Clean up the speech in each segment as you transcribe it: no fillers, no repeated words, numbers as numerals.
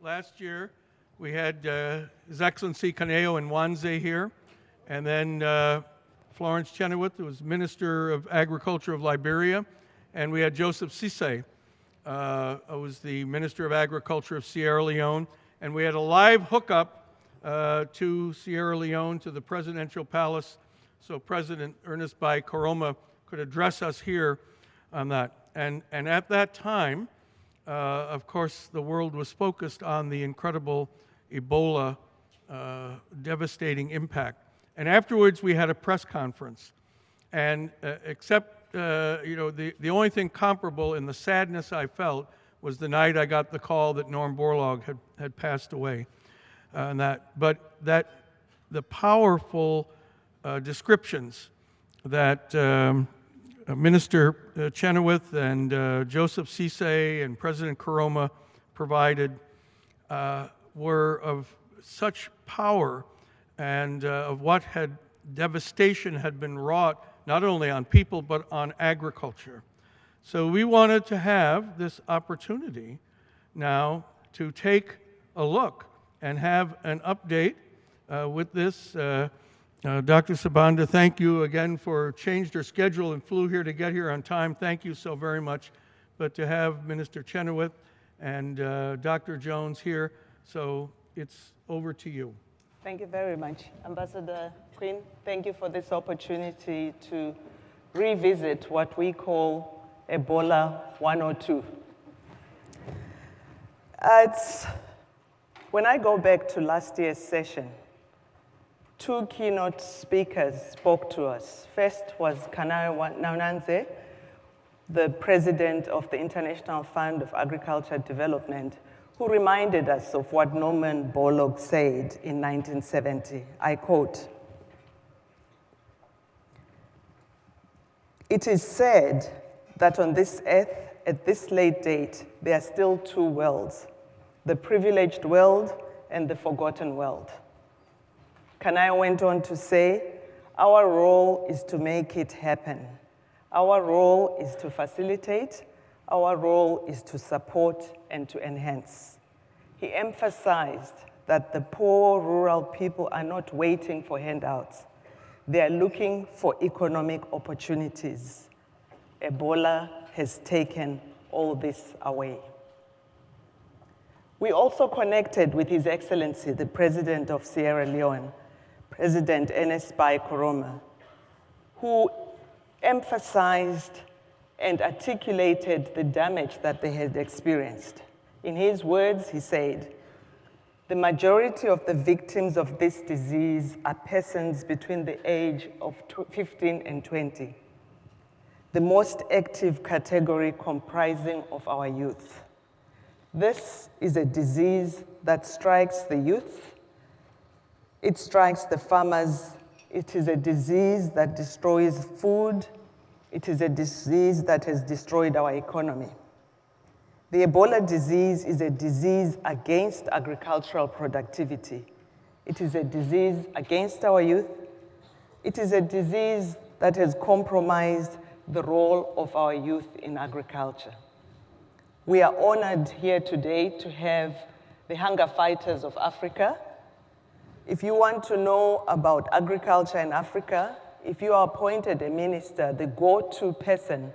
last year, we had His Excellency Kaneo Nwanze here, and then Florence Chenoweth, who was Minister of Agriculture of Liberia, and we had Joseph Cisse, who was the Minister of Agriculture of Sierra Leone, and we had a live hookup to Sierra Leone, to the presidential palace, so President Ernest Bai Koroma could address us here on that. And at that time, of course, the world was focused on the incredible Ebola devastating impact. And afterwards, we had a press conference. And except, the only thing comparable in the sadness I felt was the night I got the call that Norm Borlaug had passed away. But the powerful descriptions that Minister Chenoweth and Joseph Cisse and President Koroma provided were of such power and of what devastation had been wrought not only on people but on agriculture. So we wanted to have this opportunity now to take a look and have an update with this. Dr. Sabanda, thank you again for changed her schedule and flew here to get here on time. Thank you so very much. But to have Minister Chenoweth and Dr. Jones here, so it's over to you. Thank you very much, Ambassador Quinn. Thank you for this opportunity to revisit what we call Ebola 102. When I go back to last year's session, two keynote speakers spoke to us. First was Kaneo Nwanze, the president of the International Fund of Agriculture Development, who reminded us of what Norman Borlaug said in 1970. I quote, "It is said that on this earth, at this late date, there are still two worlds, the privileged world and the forgotten world." Kaneo went on to say, "Our role is to make it happen. Our role is to facilitate. Our role is to support and to enhance." He emphasized that the poor rural people are not waiting for handouts. They are looking for economic opportunities. Ebola has taken all this away. We also connected with His Excellency, the President of Sierra Leone, President Ernest Bai Koroma, who emphasized and articulated the damage that they had experienced. In his words, he said, "The majority of the victims of this disease are persons between the age of 15 and 20, the most active category comprising of our youth. This is a disease that strikes the youth. It strikes the farmers. It is a disease that destroys food. It is a disease that has destroyed our economy. The Ebola disease is a disease against agricultural productivity. It is a disease against our youth. It is a disease that has compromised the role of our youth in agriculture. We are honored here today to have the hunger fighters of Africa. If you want to know about agriculture in Africa, if you are appointed a minister, the go-to person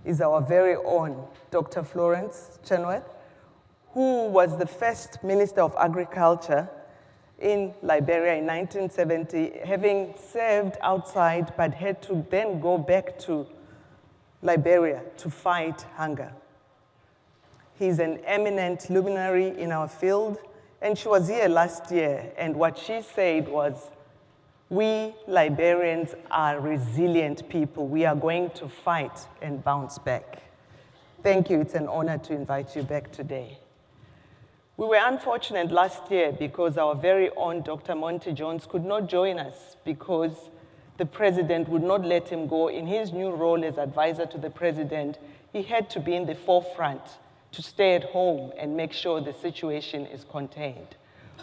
is our very own Dr. Florence Chenoweth, who was the first Minister of Agriculture in Liberia in 1970, having served outside but had to then go back to Liberia to fight hunger. He's an eminent luminary in our field, and she was here last year, and what she said was, "We Liberians are resilient people. We are going to fight and bounce back." Thank you. It's an honor to invite you back today. We were unfortunate last year because our very own Dr. Monty Jones could not join us because the president would not let him go. In his new role as advisor to the president, he had to be in the forefront to stay at home and make sure the situation is contained.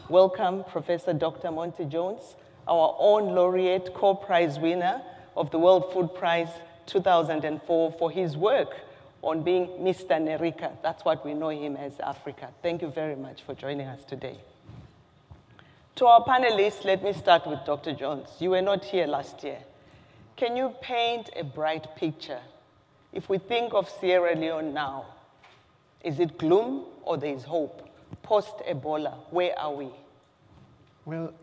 Welcome, Professor Dr. Monty Jones, our own laureate, co-prize winner of the World Food Prize 2004 for his work on being Mr. Nerika. That's what we know him as Africa. Thank you very much for joining us today. To our panelists, let me start with Dr. Jones. You were not here last year. Can you paint a bright picture? If we think of Sierra Leone now, is it gloom or there is hope? Post-Ebola, where are we? Well,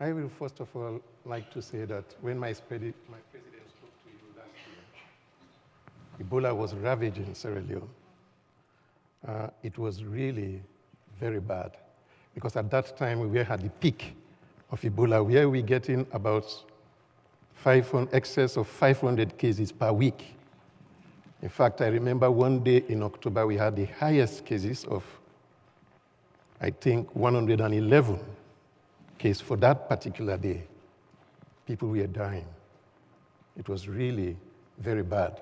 I will first of all like to say that when my president spoke to you last year, Ebola was ravaging Sierra Leone. It was really very bad, because at that time we were at the peak of Ebola, where we're getting about excess of 500 cases per week. In fact, I remember one day in October we had the highest cases of, I think, 111 cases for that particular day. People were dying. It was really very bad.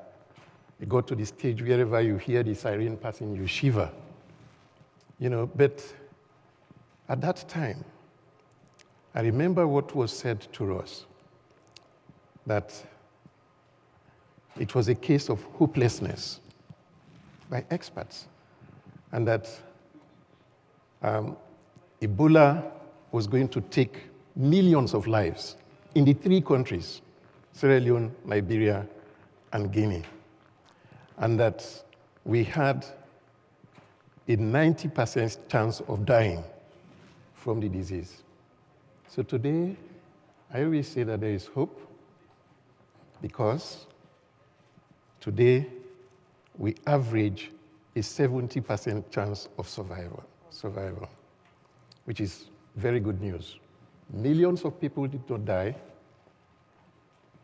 It got to the stage wherever you hear the siren passing, you shiver. But at that time, I remember what was said to us, that it was a case of hopelessness by experts, and that Ebola was going to take millions of lives in the 3 countries, Sierra Leone, Liberia, and Guinea, and that we had a 90% chance of dying from the disease. So today, I always say that there is hope, because today we average a 70% chance of survival, which is very good news. Millions of people did not die.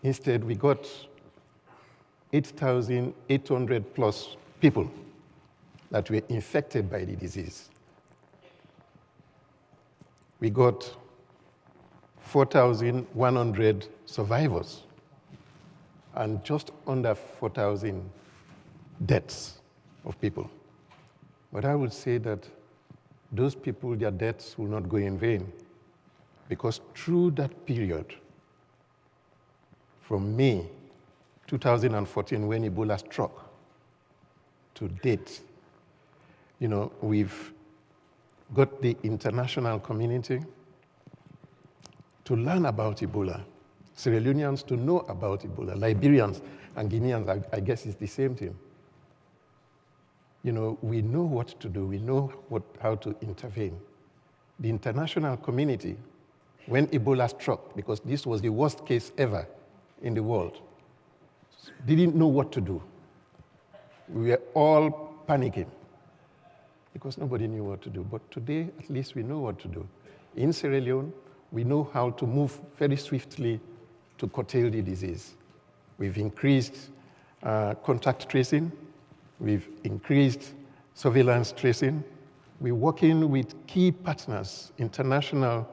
Instead, we got 8,800 plus people that were infected by the disease. We got 4,100 survivors and just under 4,000 deaths of people. But I would say that those people, their deaths will not go in vain, because through that period, from May 2014, when Ebola struck, to date, we've got the international community to learn about Ebola, Sierra Leoneans to know about Ebola, Liberians and Guineans, I guess it's the same thing. We know what to do, we know how to intervene. The international community, when Ebola struck, because this was the worst case ever in the world, didn't know what to do. We were all panicking because nobody knew what to do. But today, at least we know what to do. In Sierra Leone, we know how to move very swiftly to curtail the disease. We've increased contact tracing. We've increased surveillance tracing. We're working with key partners, international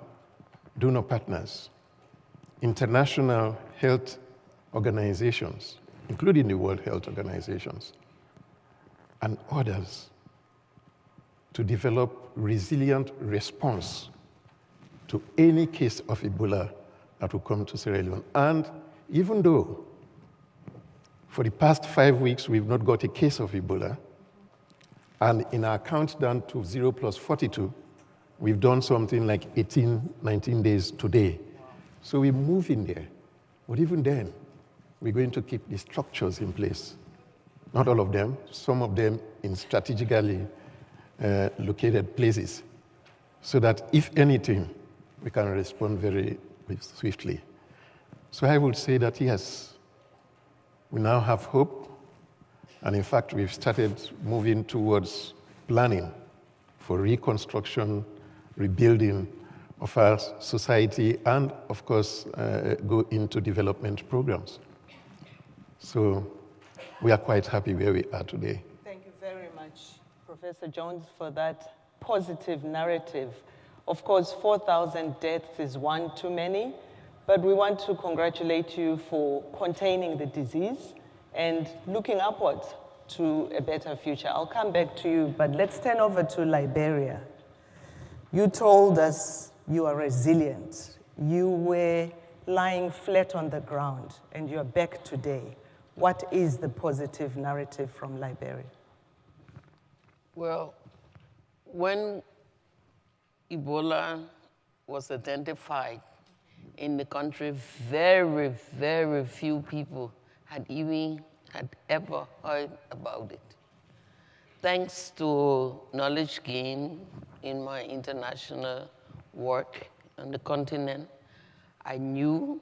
donor partners, international health organizations, including the World Health Organizations, and others, to develop resilient response to any case of Ebola that will come to Sierra Leone. And even though for the past 5 weeks we've not got a case of Ebola, and in our countdown to 0+42, we've done something like 18, 19 days today. So we're moving there. But even then, we're going to keep the structures in place. Not all of them, some of them in strategically located places, so that if anything, we can respond very swiftly. So I would say that yes, we now have hope, and in fact, we've started moving towards planning for reconstruction, rebuilding of our society, and of course, go into development programs. So we are quite happy where we are today. Thank you very much, Professor Jones, for that positive narrative. Of course, 4,000 deaths is one too many, but we want to congratulate you for containing the disease and looking upwards to a better future. I'll come back to you, but let's turn over to Liberia. You told us you are resilient. You were lying flat on the ground, and you're back today. What is the positive narrative from Liberia? Well, when Ebola was identified in the country, very, very few people had ever heard about it. Thanks to knowledge gained in my international work on the continent, I knew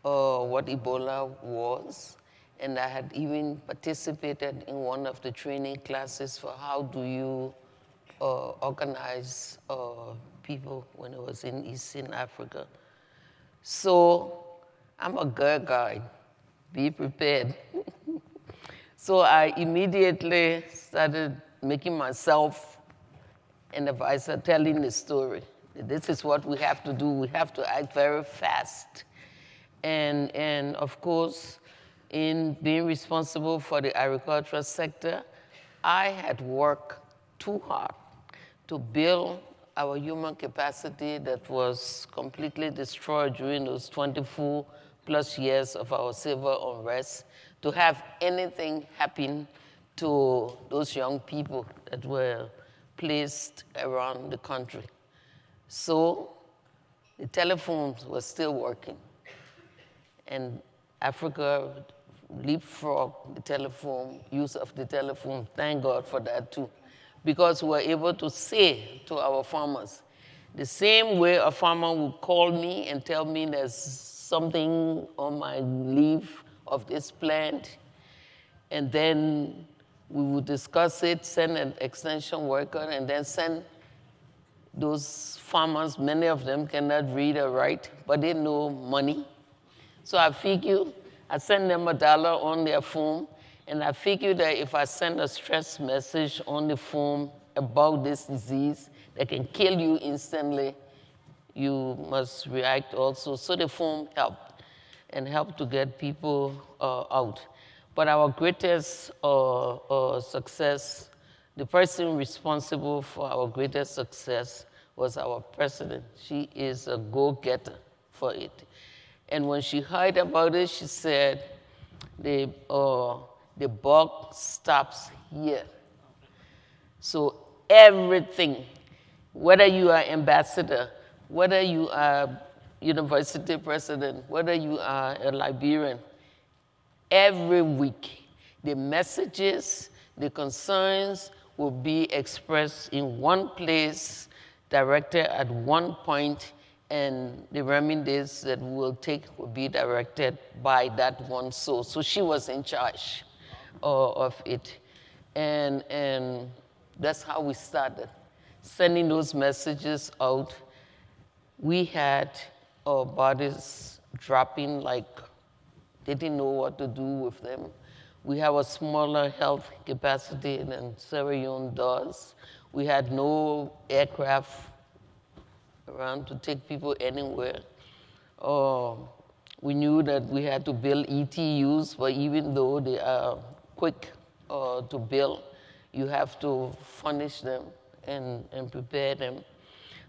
what Ebola was, and I had even participated in one of the training classes for how do you organize people when I was in Eastern Africa. So I'm a girl guide, be prepared. So I immediately started making myself an advisor, telling the story. This is what we have to do. We have to act very fast. And of course, in being responsible for the agricultural sector, I had worked too hard to build our human capacity that was completely destroyed during those 24 plus years of our civil unrest, to have anything happen to those young people that were placed around the country. So the telephones were still working. And Africa leapfrogged the telephone, use of the telephone, thank God for that too. Because we were able to say to our farmers, the same way a farmer would call me and tell me there's something on my leaf of this plant, and then we would discuss it, send an extension worker, and then send those farmers, many of them cannot read or write, but they know money. So I figured I send them $1 on their phone, and I figured that if I send a stress message on the phone about this disease that can kill you instantly, you must react also. So the phone helped, and helped to get people out. But our greatest success, the person responsible for our greatest success was our president. She is a go-getter for it. And when she heard about it, she said, the buck stops here. So everything, whether you are ambassador, whether you are university president, whether you are a Liberian, every week, the messages, the concerns will be expressed in one place, directed at one point, and the remedies that we will take will be directed by that one source. So she was in charge of it. And that's how we started, sending those messages out. We had our bodies dropping like they didn't know what to do with them. We have a smaller health capacity than Sierra Leone does. We had no aircraft around to take people anywhere. We knew that we had to build ETUs, but even though they are quick to build, you have to furnish them and prepare them.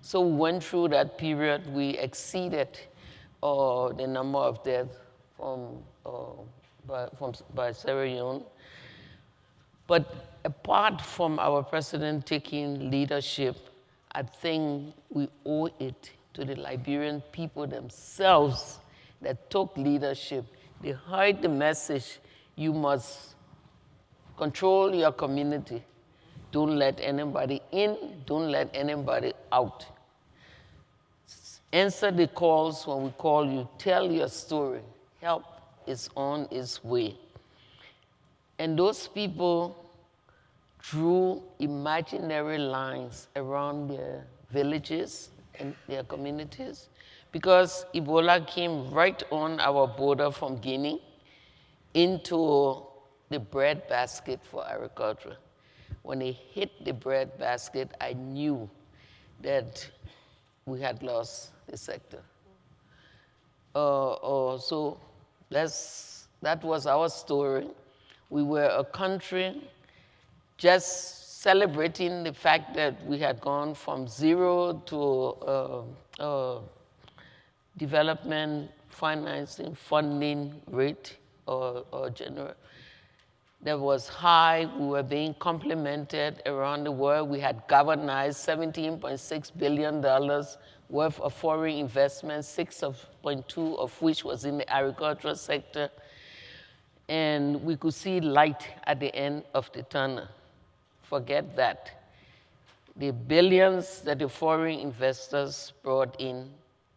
So we went through that period. We exceeded the number of deaths by Sierra Leone. But apart from our president taking leadership, I think we owe it to the Liberian people themselves that took leadership. They heard the message, you must control your community. Don't let anybody in, don't let anybody out. Answer the calls when we call you, tell your story. Help is on its way. And those people drew imaginary lines around their villages and their communities, because Ebola came right on our border from Guinea into the breadbasket for agriculture. When it hit the breadbasket, I knew that we had lost the sector. So that was our story. We were a country just celebrating the fact that we had gone from 0 to development financing funding rate or January, that was high. We were being complimented around the world. We had galvanized $17.6 billion worth of foreign investments, 6.2 of which was in the agricultural sector. And we could see light at the end of the tunnel. Forget that. The billions that the foreign investors brought in,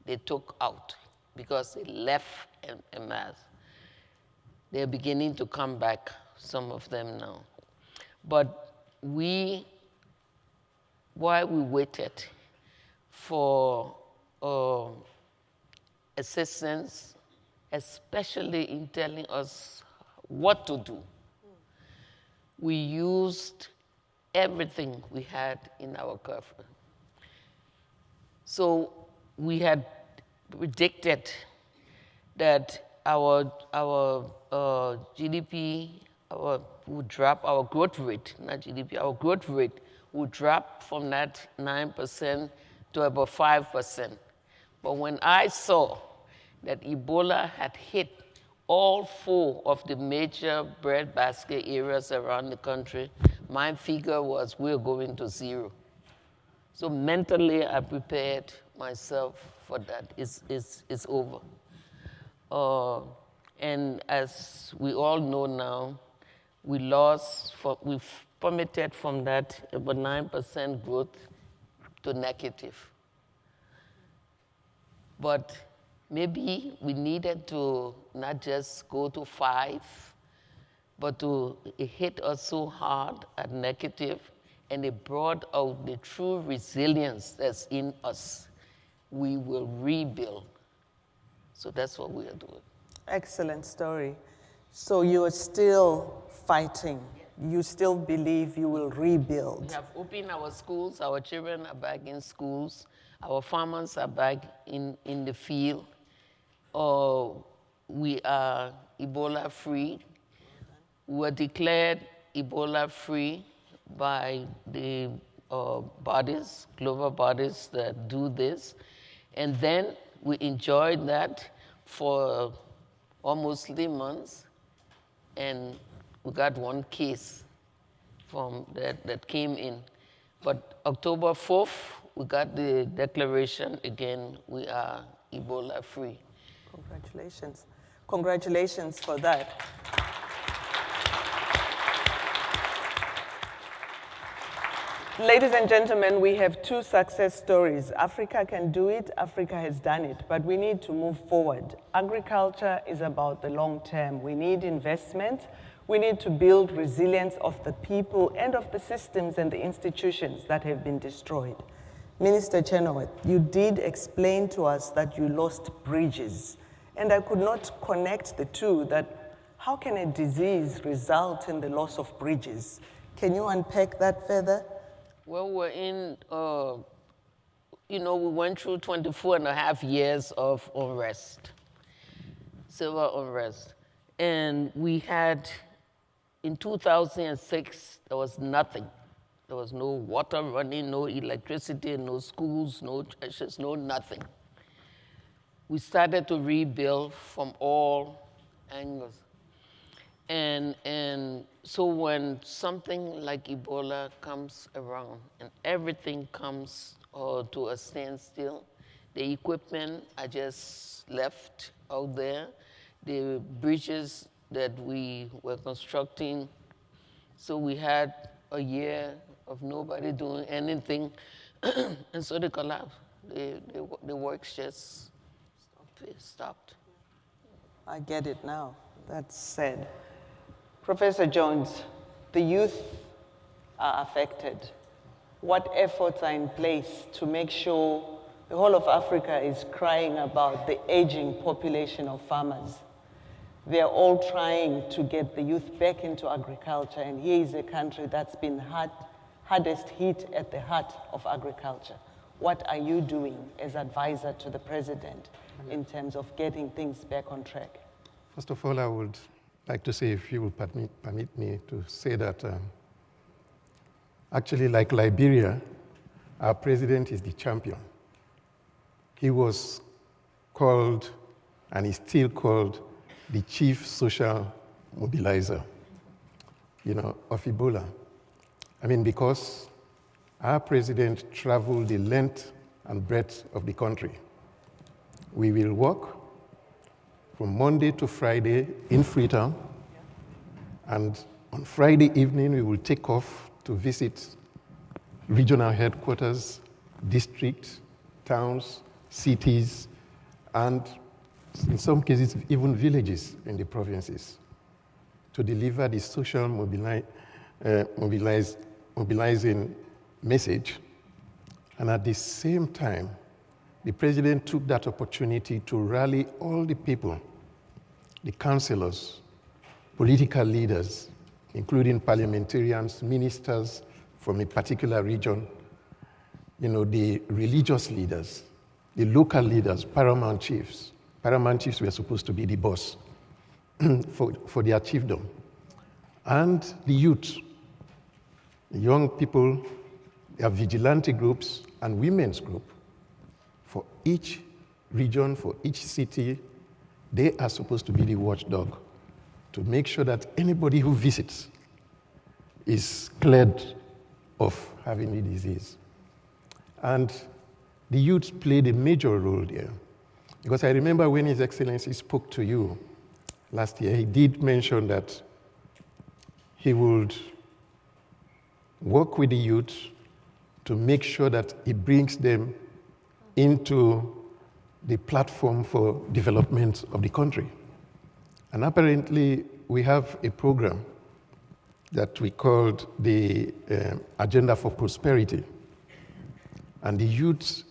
they took out because they left en masse. They're beginning to come back, some of them now. But while we waited for assistance, especially in telling us what to do, we used everything we had in our cover. So we had predicted that our GDP would drop, our growth rate, not GDP, our growth rate would drop from that 9% to about 5%. But when I saw that Ebola had hit all 4 of the major breadbasket areas around the country, my figure was we're going to 0. So mentally, I prepared myself for that. It's over. And as we all know now, we plummeted from that about 9% growth to negative. But maybe we needed to not just go to 5, but it hit us so hard at negative, and it brought out the true resilience that's in us. We will rebuild. So that's what we are doing. Excellent story. So you are still fighting. You still believe you will rebuild. We have opened our schools. Our children are back in schools. Our farmers are back in the field. We are Ebola free. We were declared Ebola free by the bodies, global bodies that do this. And then we enjoyed that for almost 3 months. And we got 1 case from that came in. But October 4th, we got the declaration again, we are Ebola free. Congratulations. Congratulations for that. Ladies and gentlemen, we have 2 success stories. Africa can do it, Africa has done it, but we need to move forward. Agriculture is about the long term. We need investment. We need to build resilience of the people and of the systems and the institutions that have been destroyed. Minister Chenoweth, you did explain to us that you lost bridges, and I could not connect the two, that how can a disease result in the loss of bridges? Can you unpack that further? Well, we're in, we went through 24 and a half years of unrest, civil unrest. And we had, in 2006, there was nothing. There was no water running, no electricity, no schools, no churches, no nothing. We started to rebuild from all angles. And so when something like Ebola comes around and everything comes to a standstill, the equipment are just left out there. The bridges that we were constructing, so we had a year of nobody doing anything, and so they collapsed. The works just stopped. I get it now. That's sad. Professor Jones, the youth are affected. What efforts are in place to make sure the whole of Africa is crying about the aging population of farmers? They're all trying to get the youth back into agriculture, and here is a country that's been hardest hit at the heart of agriculture. What are you doing as advisor to the president in terms of getting things back on track? First of all, I would like to say, if you will permit me to say that actually, like Liberia, our president is the champion. He was called, and is still called, the chief social mobilizer, of Ebola. I mean, because our president traveled the length and breadth of the country. We will work from Monday to Friday in Freetown, and on Friday evening, we will take off to visit regional headquarters, districts, towns, cities, and in some cases, even villages in the provinces to deliver the social mobilizing message. And at the same time, the president took that opportunity to rally all the people, the councillors, political leaders, including parliamentarians, ministers from a particular region, the religious leaders, the local leaders, paramount chiefs. Paramount chiefs were supposed to be the boss for their chiefdom. And the youth, the young people, their vigilante groups and women's group. For each region, for each city, they are supposed to be the watchdog to make sure that anybody who visits is cleared of having the disease. And the youth played a major role there. Because I remember when His Excellency spoke to you last year, he did mention that he would work with the youth to make sure that he brings them into the platform for development of the country. And apparently, we have a program that we called the Agenda for Prosperity. And the youth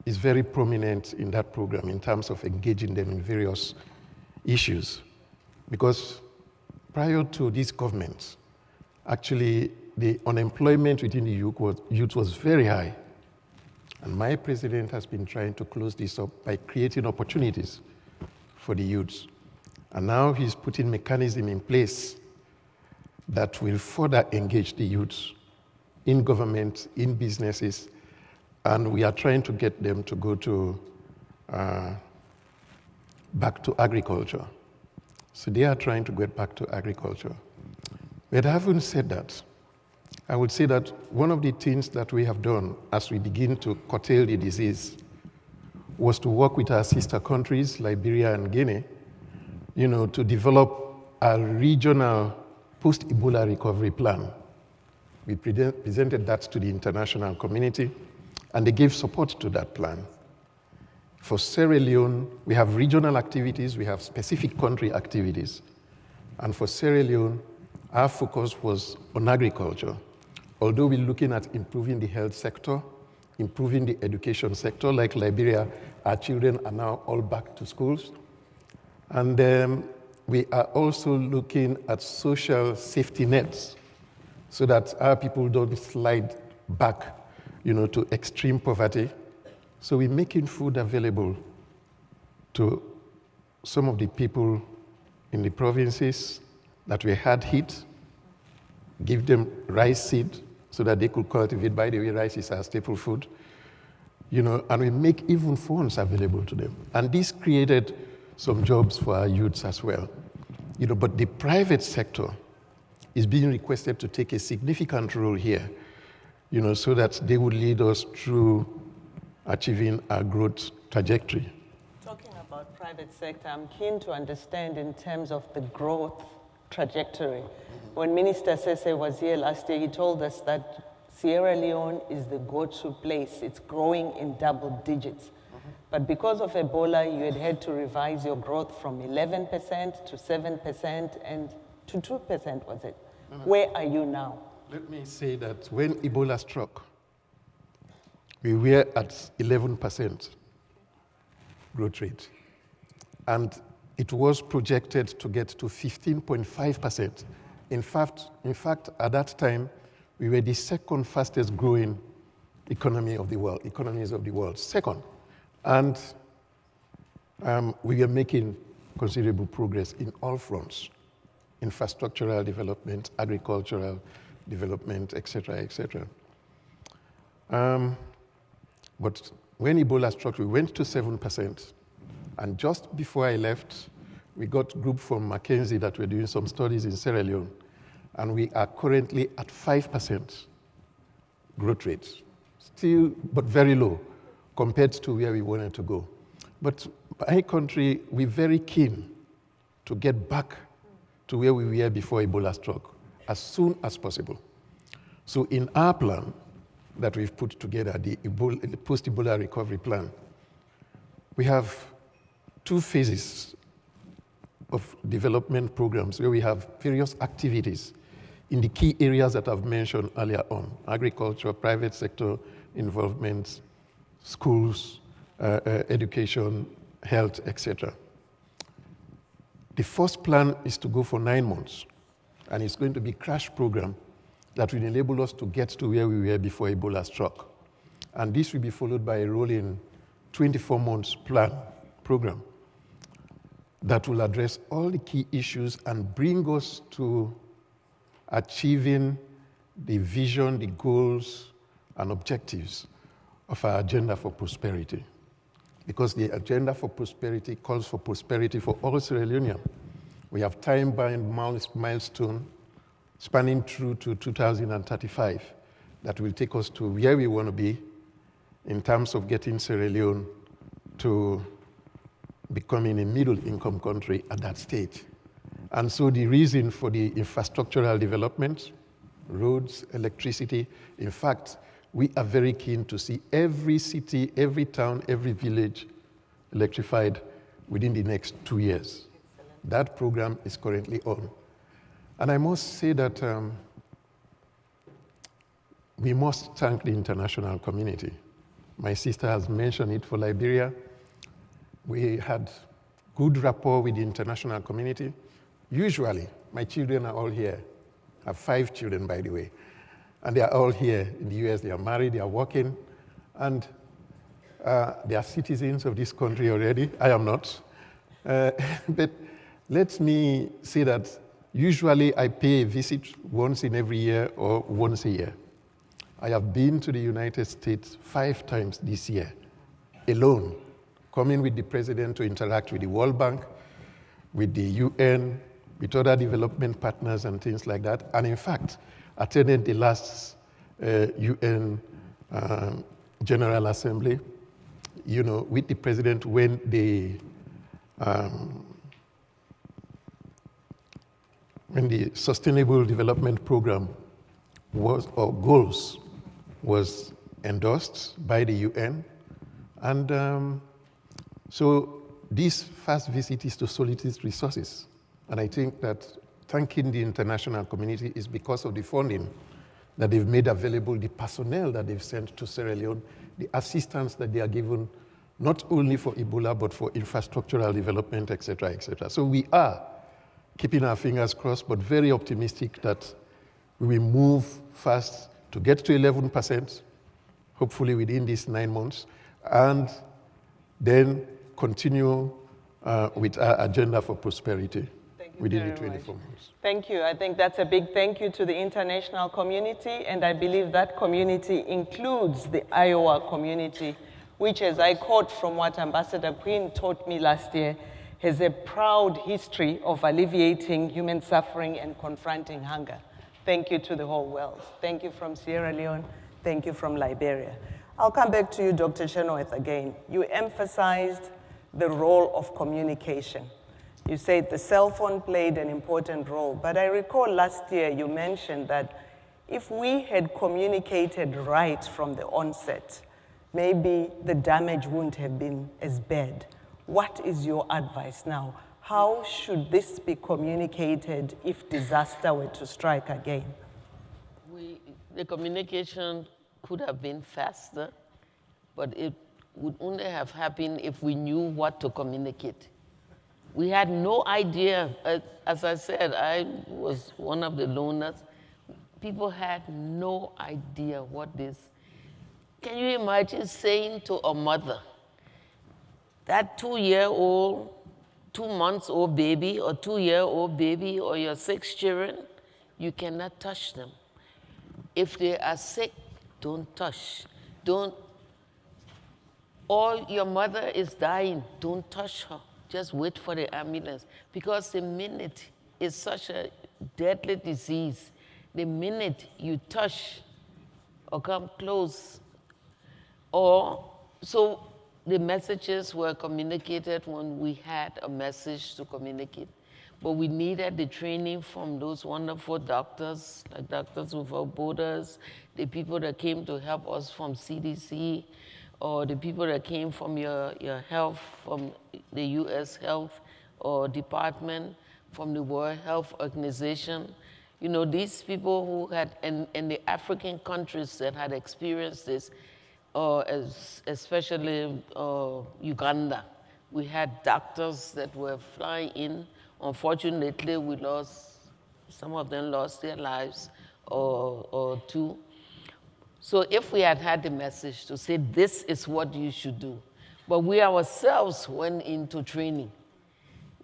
is very prominent in that program in terms of engaging them in various issues. Because prior to this government, actually, the unemployment within the youth was very high. And my president has been trying to close this up by creating opportunities for the youths. And now he's putting mechanisms in place that will further engage the youths in government, in businesses, and we are trying to get them to go to back to agriculture. So they are trying to get back to agriculture. But having said that, I would say that one of the things that we have done as we begin to curtail the disease was to work with our sister countries, Liberia and Guinea, to develop a regional post-Ebola recovery plan. We presented that to the international community, and they gave support to that plan. For Sierra Leone, we have regional activities, we have specific country activities. And for Sierra Leone, our focus was on agriculture. Although we're looking at improving the health sector, improving the education sector, like Liberia, our children are now all back to schools. And we are also looking at social safety nets so that our people don't slide back, to extreme poverty. So we're making food available to some of the people in the provinces that were hard hit, give them rice seed so that they could cultivate. By the way, rice is our staple food. And we make even phones available to them. And this created some jobs for our youths as well. But the private sector is being requested to take a significant role here, so that they would lead us through achieving our growth trajectory. Talking about private sector, I'm keen to understand in terms of the growth trajectory. When Minister Sese was here last year, he told us that Sierra Leone is the go-to place. It's growing in double digits. But because of Ebola, you had to revise your growth from 11% to 7% and to 2%, was it? Where are you now? Let me say that when Ebola struck, we were at 11% growth rate. And it was projected to get to 15.5%. In fact, at that time, we were the second fastest growing economies of the world. Second. And we are making considerable progress in all fronts: infrastructural development, agricultural development, et cetera, et cetera. But when Ebola struck, we went to 7%. And just before I left, We got a group from Mackenzie that were doing some studies in Sierra Leone, and we are currently at 5% growth rate. Still, but very low compared to where we wanted to go. But my country, we're very keen to get back to where we were before Ebola struck as soon as possible. So in our plan that we've put together, the post-Ebola recovery plan, we have 2 phases of development programs where we have various activities in the key areas that I've mentioned earlier on: agriculture, private sector involvement, schools, education, health, etc. The first plan is to go for 9 months, and it's going to be a crash program that will enable us to get to where we were before Ebola struck. And this will be followed by a rolling 24 months program that will address all the key issues and bring us to achieving the vision, the goals, and objectives of our agenda for prosperity. Because the agenda for prosperity calls for prosperity for all Sierra Leoneans. We have time-bound milestone spanning through to 2035 that will take us to where we want to be in terms of getting Sierra Leone to becoming a middle-income country at that stage. And so the reason for the infrastructural development, roads, electricity, in fact, we are very keen to see every city, every town, every village electrified within the next 2 years. Excellent. That program is currently on. And I must say that we must thank the international community. My sister has mentioned it for Liberia. We had good rapport with the international community. Usually, my children are all here. I have 5 children, by the way. And they are all here in the US. They are married, they are working, and they are citizens of this country already. I am not. But let me say that usually I pay a visit once in every year or once a year. I have been to the United States 5 times this year, alone, coming with the president to interact with the World Bank, with the UN, with other development partners and things like that. And in fact, attended the last UN General Assembly, with the president when the Sustainable Development Program goals was endorsed by the UN. And so this first visit is to solicit resources. And I think that thanking the international community is because of the funding that they've made available, the personnel that they've sent to Sierra Leone, the assistance that they are given, not only for Ebola, but for infrastructural development, et cetera, et cetera. So we are keeping our fingers crossed, but very optimistic that we will move fast to get to 11%, hopefully within these 9 months, and then continue with our agenda for prosperity within the 24 months. Thank you. I think that's a big thank you to the international community, and I believe that community includes the Iowa community, which, as I quote from what Ambassador Quinn taught me last year, has a proud history of alleviating human suffering and confronting hunger. Thank you to the whole world. Thank you from Sierra Leone. Thank you from Liberia. I'll come back to you, Dr. Chenoweth, again. You emphasized the role of communication. You said the cell phone played an important role, but I recall last year you mentioned that if we had communicated right from the onset, maybe the damage wouldn't have been as bad. What is your advice now? How should this be communicated if disaster were to strike again? The communication could have been faster, but it would only have happened if we knew what to communicate. We had no idea. As I said, I was one of the loners. People had no idea what this. Can you imagine saying to a mother, that 2-year-old, 2-month-old baby, or 2-year-old baby, or your 6 children, you cannot touch them. If they are sick, don't touch. Or your mother is dying, don't touch her. just wait for the ambulance. Because the minute it's such a deadly disease, the minute you touch or come close, or so the messages were communicated when we had a message to communicate. But we needed the training from those wonderful doctors, like Doctors Without Borders, the people that came to help us from CDC, or the people that came from your health, from the US Health or Department, from the World Health Organization. You know, these people who had, in the African countries that had experienced this, especially Uganda, we had doctors that were flying in. Unfortunately, we lost, some of them lost their lives or two. So if we had had the message to say, this is what you should do, but we ourselves went into training.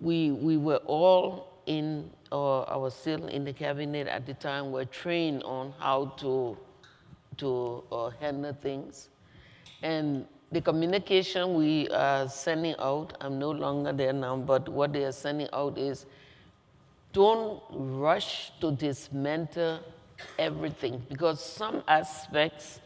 We were all in, I was still in the cabinet at the time, were trained on how to handle things. And the communication we are sending out, I'm no longer there now, but what they are sending out is, don't rush to dismantle everything, because some aspects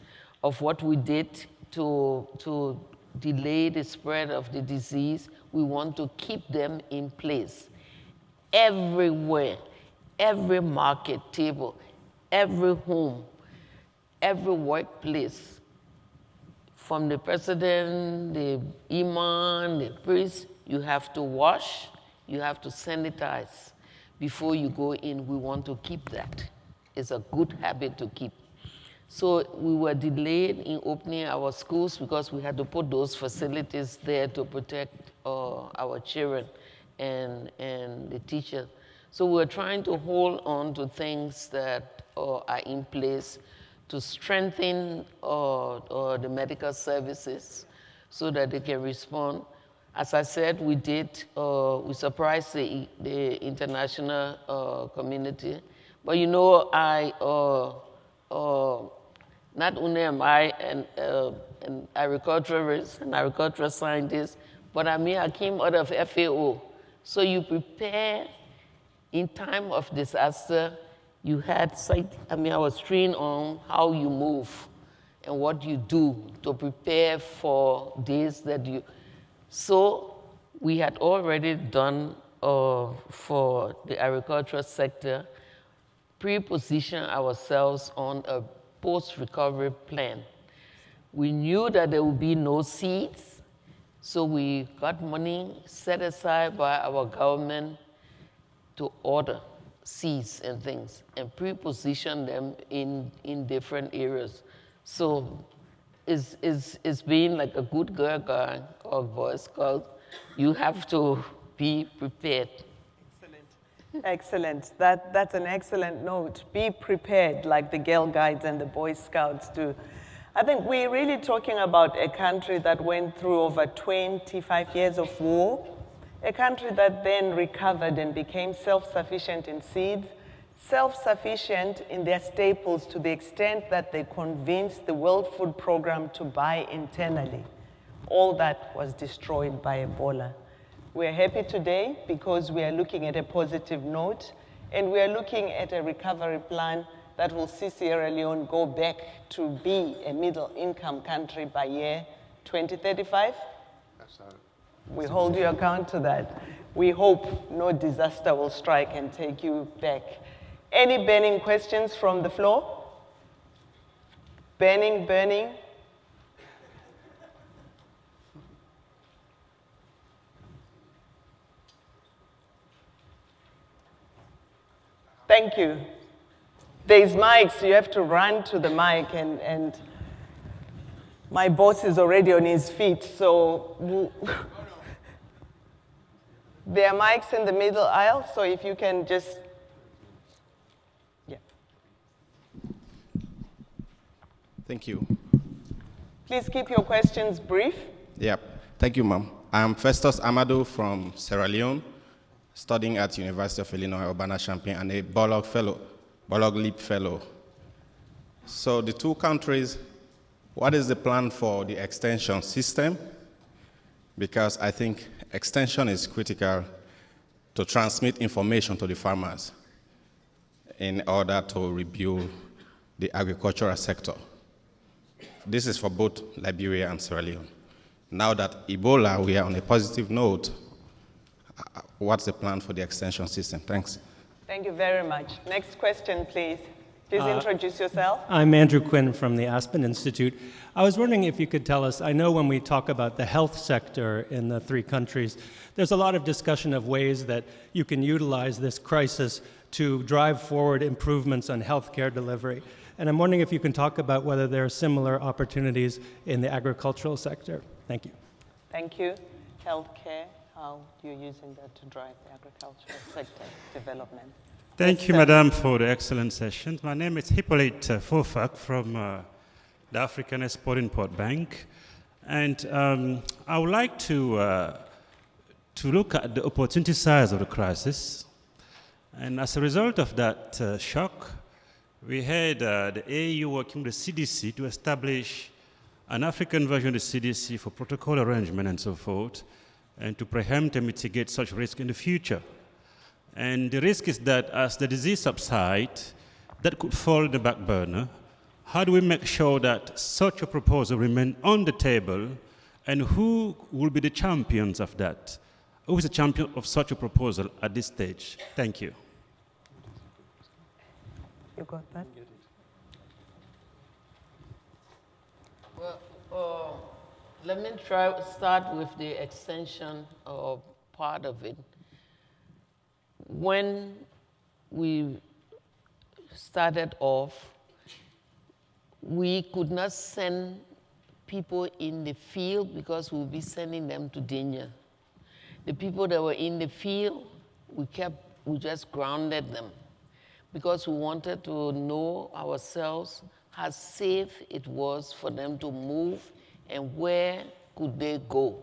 of what we did to delay the spread of the disease, we want to keep them in place. Everywhere, every market table, every home, every workplace, from the president, the imam, the priest, you have to wash, you have to sanitize before you go in. We want to keep that. It's a good habit to keep. So we were delayed in opening our schools because we had to put those facilities there to protect our children and the teachers. So we're trying to hold on to things that are in place to strengthen the medical services so that they can respond. As I said, we surprised the international community. But you know, not only am I an agriculturalist, an agricultural scientist, but I came out of FAO. So you prepare in time of disaster. You had I was trained on how you move and what you do to prepare for days that you. So we had already done for the agricultural sector, pre-position ourselves on a post-recovery plan. We knew that there would be no seeds, so we got money set aside by our government to order seeds and things and pre-position them in different areas. So it's being like a good girl guide or Boy Scout. You have to be prepared. Excellent. That's an excellent note. Be prepared, like the Girl Guides and the Boy Scouts do. I think we're really talking about a country that went through over 25 years of war, a country that then recovered and became self-sufficient in seeds, self-sufficient in their staples to the extent that they convinced the World Food Program to buy internally. All that was destroyed by Ebola. We're happy today because we are looking at a positive note, and we are looking at a recovery plan that will see Sierra Leone go back to be a middle-income country by year 2035. We hold you account to that. We hope no disaster will strike and take you back. Any burning questions from the floor? Burning? Thank you. There's mics, you have to run to the mic, and my boss is already on his feet, so there are mics in the middle aisle, so if you can just, yeah. Thank you. Please keep your questions brief. Yep. Thank you, ma'am. I'm Festus Amadou from Sierra Leone, studying at University of Illinois, Urbana-Champaign, and a Bolog Leap Fellow. So the two countries, what is the plan for the extension system? because I think extension is critical to transmit information to the farmers in order to rebuild the agricultural sector. This is for both Liberia and Sierra Leone. Now that Ebola, we are on a positive note, what's the plan for the extension system? Thanks. Thank you very much. Next question, please. Please introduce yourself. I'm Andrew Quinn from the Aspen Institute. I was wondering if you could tell us, I know when we talk about the health sector in the three countries, there's a lot of discussion of ways that you can utilize this crisis to drive forward improvements on healthcare delivery. And I'm wondering if you can talk about whether there are similar opportunities in the agricultural sector. Thank you. Thank you. Healthcare, how you're using that to drive the agricultural sector development. Thank you, Madam, for the excellent session. My name is Hippolyte Fofak from the African Export-Import Bank. And I would like to look at the opportunity side of the crisis. And as a result of that shock, we had the AU working with the CDC to establish an African version of the CDC for protocol arrangement and so forth, and to preempt and mitigate such risk in the future. And the risk is that as the disease subsides, that could fall in the back burner. How do we make sure that such a proposal remains on the table, and who will be the champions of that? Who is the champion of such a proposal at this stage? Thank you. You got that? Well, let me start with the extension part of it. When we started off, we could not send people in the field because we would be sending them to danger. The people that were in the field, we just grounded them because we wanted to know ourselves how safe it was for them to move and where could they go.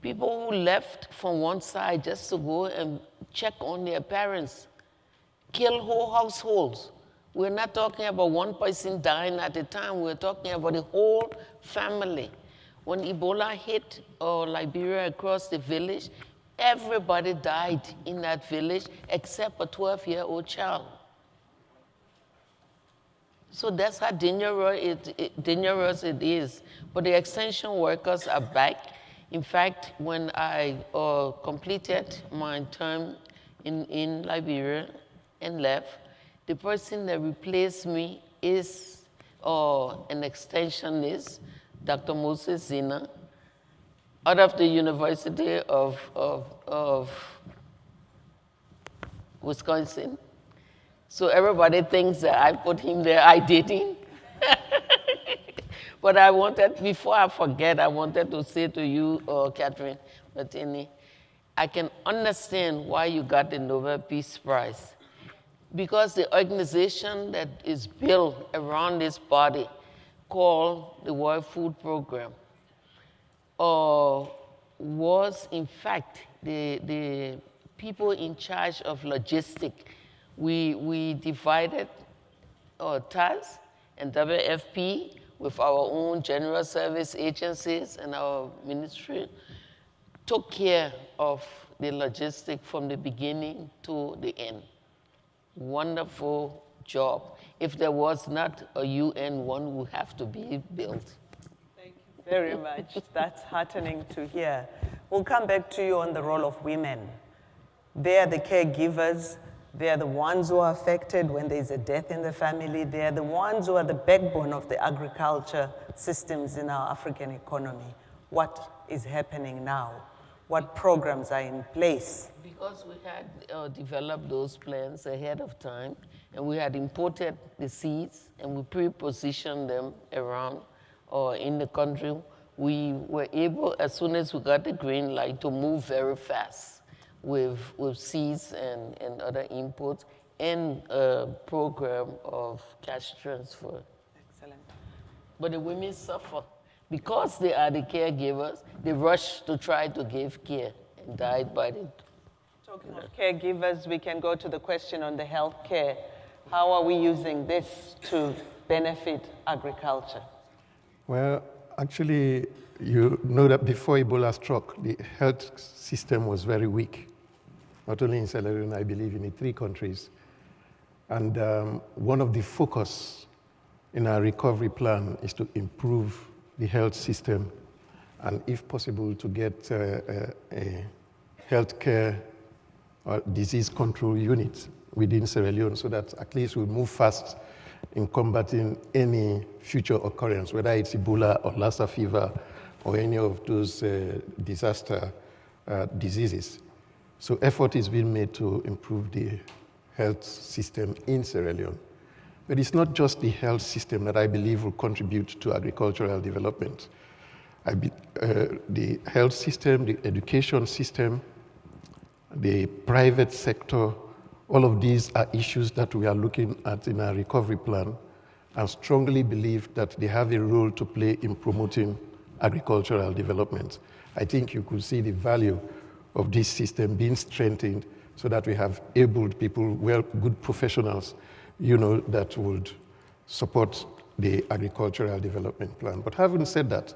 People who left from one side just to go and check on their parents, kill whole households. We're not talking about one person dying at a time. We're talking about the whole family. When Ebola hit Liberia across the village, everybody died in that village except a 12-year-old child. So that's how dangerous it is. But the extension workers are back. In fact, when I completed my term in Liberia and left, the person that replaced me is an extensionist, Dr. Moses Zina, out of the University of Wisconsin. So everybody thinks that I put him there, I didn't. But I wanted, before I forget, I wanted to say to you, Catherine Martini, I can understand why you got the Nobel Peace Prize. Because the organization that is built around this body, called the World Food Program, was in fact the people in charge of logistics. We divided TAS and WFP with our own general service agencies and our ministry, took care of the logistics from the beginning to the end. Wonderful job. If there was not a UN, one would have to be built. Thank you very much. That's heartening to hear. We'll come back to you on the role of women. They are the caregivers. They are the ones who are affected when there's a death in the family. They are the ones who are the backbone of the agriculture systems in our African economy. What is happening now? What programs are in place? Because we had developed those plans ahead of time, and we had imported the seeds, and we pre-positioned them around or in the country, we were able, as soon as we got the green light, to move very fast with seeds and other inputs and a program of cash transfer. Excellent. But the women suffer. Because they are the caregivers, they rush to try to give care and died by it. Talking of caregivers, we can go to the question on the health care. How are we using this to benefit agriculture? Well, Actually, you know that before Ebola struck, the health system was very weak, not only in Sierra Leone, I believe in the 3 countries. And one of the focus in our recovery plan is to improve the health system and, if possible, to get a healthcare or disease control unit within Sierra Leone so that at least we move fast in combating any future occurrence, whether it's Ebola or Lassa fever or any of those disaster diseases. So effort is being made to improve the health system in Sierra Leone. But it's not just the health system that I believe will contribute to agricultural development. The health system, the education system, the private sector, all of these are issues that we are looking at in our recovery plan and strongly believe that they have a role to play in promoting agricultural development. I think you could see the value of this system being strengthened so that we have abled people, good professionals, that would support the agricultural development plan. But having said that,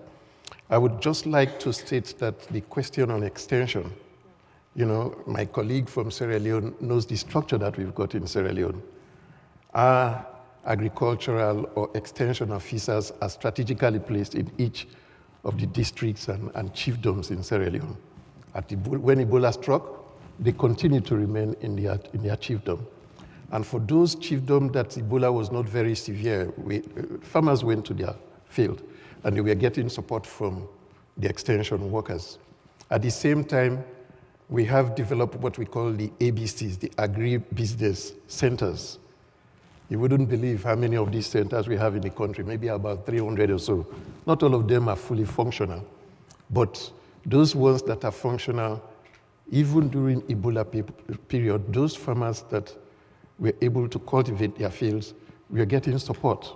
I would just like to state that the question on extension, my colleague from Sierra Leone knows the structure that we've got in Sierra Leone. Our agricultural or extension officers are strategically placed in each of the districts and chiefdoms in Sierra Leone. When Ebola struck, they continued to remain in their chiefdom. And for those chiefdoms that Ebola was not very severe, farmers went to their field and they were getting support from the extension workers. At the same time, we have developed what we call the ABCs, the agri-business centers. You wouldn't believe how many of these centers we have in the country, maybe about 300 or so. Not all of them are fully functional, but those ones that are functional, even during Ebola period, those farmers that were able to cultivate their fields, we are getting support,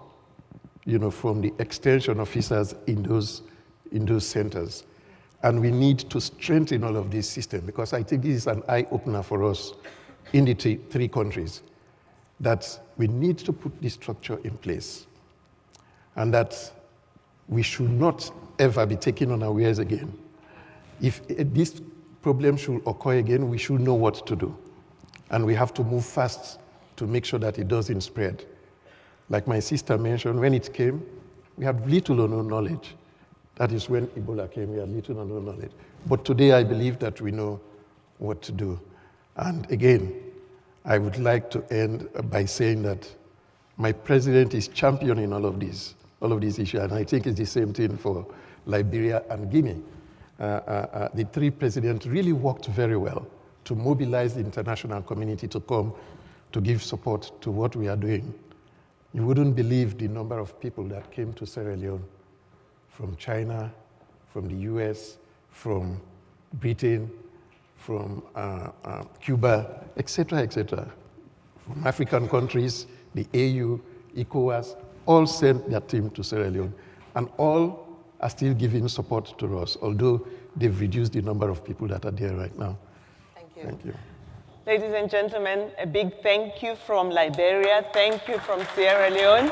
from the extension officers in those centers. And we need to strengthen all of this system because I think this is an eye-opener for us in the 3 countries, that we need to put this structure in place and that we should not ever be taken unawares again. If this problem should occur again, we should know what to do. And we have to move fast to make sure that it doesn't spread. Like my sister mentioned, when it came, we had little or no knowledge. That is when Ebola came, we had little or no knowledge. But today I believe that we know what to do. And again, I would like to end by saying that my president is championing all of these issues, and I think it's the same thing for Liberia and Guinea. The 3 presidents really worked very well to mobilize the international community to come to give support to what we are doing. You wouldn't believe the number of people that came to Sierra Leone from China, from the US, from Britain, from Cuba, etc., from African countries, the AU, ECOWAS, all sent their team to Sierra Leone, and all are still giving support to us, although they've reduced the number of people that are there right now. Thank you. Thank you. Ladies and gentlemen, a big thank you from Liberia. Thank you from Sierra Leone.